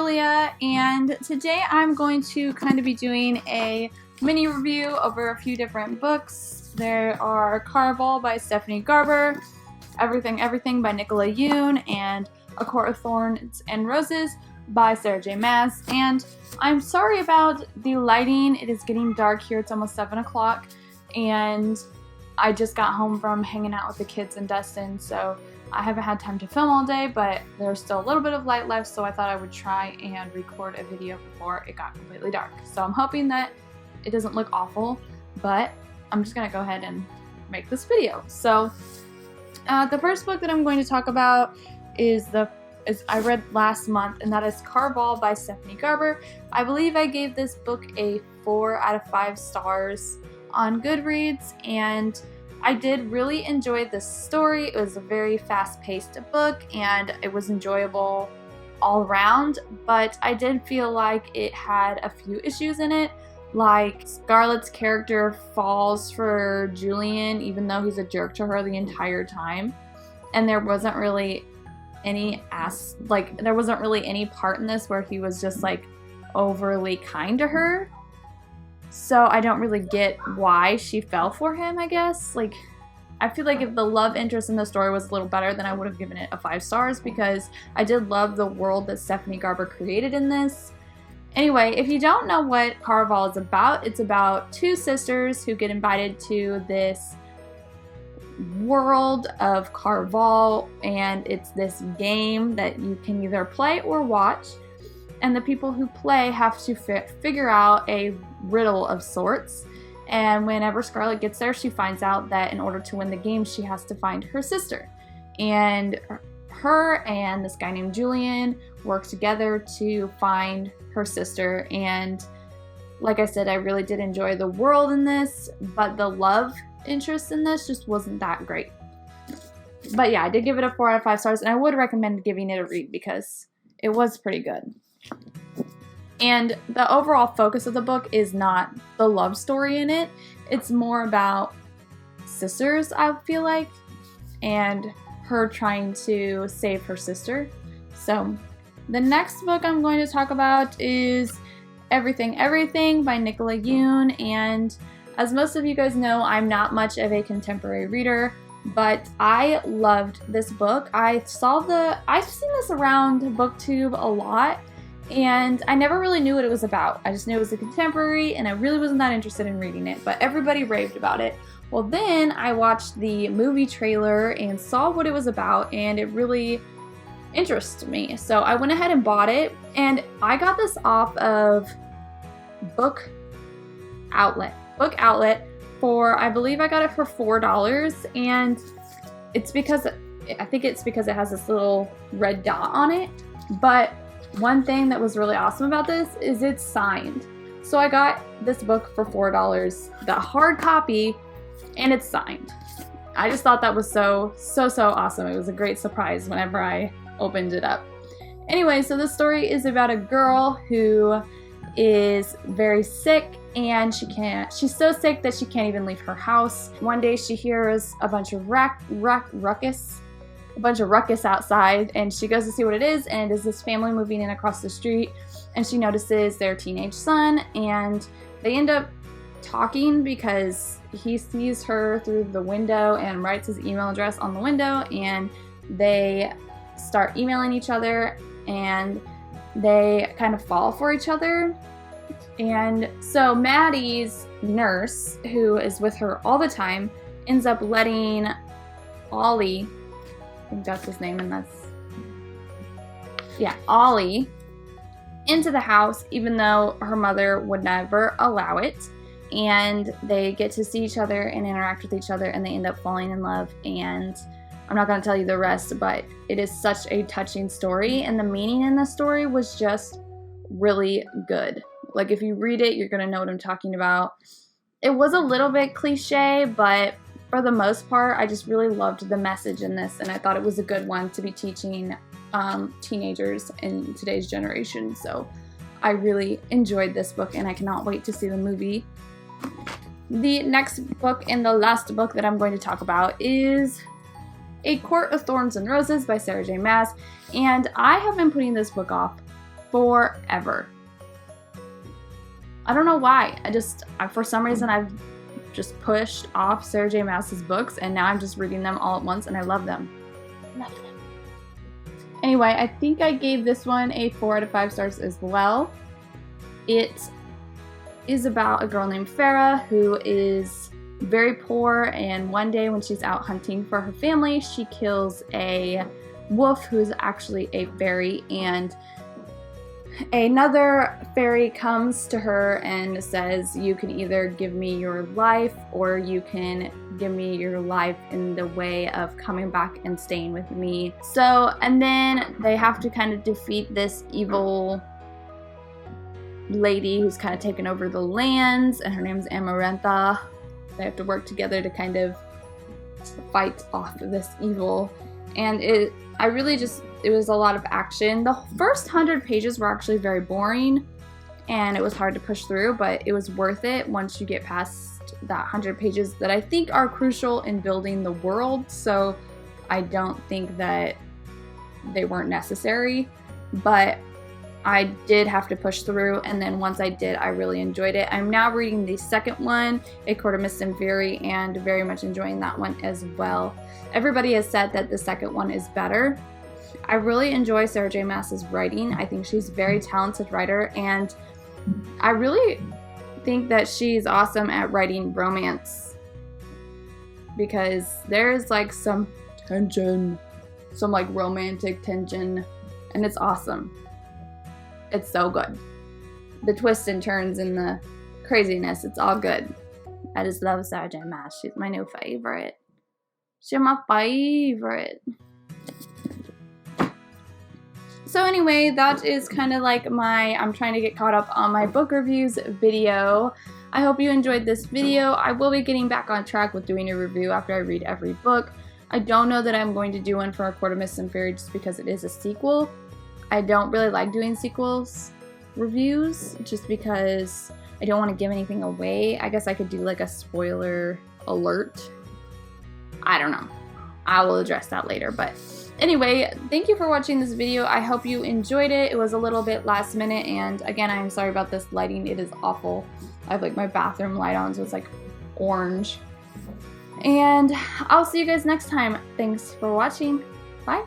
Julia, and today I'm going to kind of be doing a mini review over a few different books. There are Carball by Stephanie Garber, Everything by Nicola Yoon, and A Court of Thorns and Roses by Sarah J. Maas. And I'm sorry about the lighting. It is getting dark here. It's almost 7 o'clock, and I just got home from hanging out with the kids and Dustin, so I haven't had time to film all day, but there's still a little bit of light left, so I thought I would try and record a video before it got completely dark. So I'm hoping that it doesn't look awful, but I'm just gonna go ahead and make this video. So the first book that I'm going to talk about is I read last month, and that is Carball by Stephanie Garber. I believe I gave this book a 4 out of 5 stars on Goodreads, and I did really enjoy this story. It was a very fast-paced book, and it was enjoyable all around, but I did feel like it had a few issues in it. Like, Scarlett's character falls for Julian even though he's a jerk to her the entire time, and there wasn't really any part in this where he was just like overly kind to her. So I don't really get why she fell for him, I guess. Like, I feel like if the love interest in the story was a little better, then I would have given it a 5 stars, because I did love the world that Stephanie Garber created in this. Anyway, if you don't know what Caraval is about, it's about 2 sisters who get invited to this world of Caraval, and it's this game that you can either play or watch. And the people who play have to figure out a riddle of sorts. And whenever Scarlett gets there, she finds out that in order to win the game, she has to find her sister. And her and this guy named Julian work together to find her sister. And like I said, I really did enjoy the world in this, but the love interest in this just wasn't that great. But yeah, I did give it a 4 out of 5 stars, and I would recommend giving it a read because it was pretty good. And the overall focus of the book is not the love story in it. It's more about sisters, I feel like, and her trying to save her sister. So the next book I'm going to talk about is Everything by Nicola Yoon. And as most of you guys know, I'm not much of a contemporary reader, but I loved this book. I've seen this around BookTube a lot, and I never really knew what it was about. I just knew it was a contemporary, and I really wasn't that interested in reading it, but everybody raved about it. Well, then I watched the movie trailer and saw what it was about, and it really interested me. So I went ahead and bought it, and I got this off of Book Outlet for, I believe I got it for $4, and I think it's because it has this little red dot on it. But one thing that was really awesome about this is it's signed. So I got this book for $4, the hard copy, and it's signed. I just thought that was so awesome. It was a great surprise whenever I opened it up. Anyway, so the story is about a girl who is very sick, and she's so sick that she can't even leave her house. One day she hears a bunch of ruckus outside, and she goes to see what it is, and is this family moving in across the street, and she notices their teenage son, and they end up talking because he sees her through the window and writes his email address on the window, and they start emailing each other, and they kind of fall for each other. And so Maddie's nurse, who is with her all the time, ends up letting Ollie, I think that's his name, and Ollie, into the house, even though her mother would never allow it. And they get to see each other and interact with each other, and they end up falling in love. And I'm not going to tell you the rest, but it is such a touching story, and the meaning in the story was just really good. Like, if you read it, you're going to know what I'm talking about. It was a little bit cliche, but for the most part, I just really loved the message in this, and I thought it was a good one to be teaching teenagers in today's generation. So I really enjoyed this book, and I cannot wait to see the movie. The next book and the last book that I'm going to talk about is A Court of Thorns and Roses by Sarah J. Maas, and I have been putting this book off forever. I don't know why. For some reason, I've just pushed off Sarah J. Maas's books, and now I'm just reading them all at once, and I love them. Love them. Anyway, I think I gave this one a 4 out of 5 stars as well. It is about a girl named Farah who is very poor, and one day when she's out hunting for her family, she kills a wolf who's actually a fairy, and another fairy comes to her and says, you can either give me your life or you can give me your life in the way of coming back and staying with me. So, and then they have to kind of defeat this evil lady who's kind of taken over the lands, and her name's Amarantha. They have to work together to kind of fight off this evil, and it was a lot of action. The first 100 pages were actually very boring, and it was hard to push through, but it was worth it once you get past that 100 pages that I think are crucial in building the world, so I don't think that they weren't necessary, but I did have to push through, and then once I did, I really enjoyed it. I'm now reading the second one, A Court of Mist and Fury, and very much enjoying that one as well. Everybody has said that the second one is better. I really enjoy Sarah J. Maas's writing. I think she's a very talented writer, and I really think that she's awesome at writing romance, because there's like some tension, some like romantic tension, and it's awesome. It's so good. The twists and turns and the craziness, it's all good. I just love Sarah J. Maas. She's my new favorite. She's my favorite. So anyway, that is kind of like I'm trying to get caught up on my book reviews video. I hope you enjoyed this video. I will be getting back on track with doing a review after I read every book. I don't know that I'm going to do one for A Court of Mist and Fury just because it is a sequel. I don't really like doing sequels reviews just because I don't want to give anything away. I guess I could do like a spoiler alert. I don't know. I will address that later, but anyway, thank you for watching this video. I hope you enjoyed it. It was a little bit last minute, and again, I'm sorry about this lighting. It is awful. I have like my bathroom light on, so it's like orange. And I'll see you guys next time. Thanks for watching. Bye.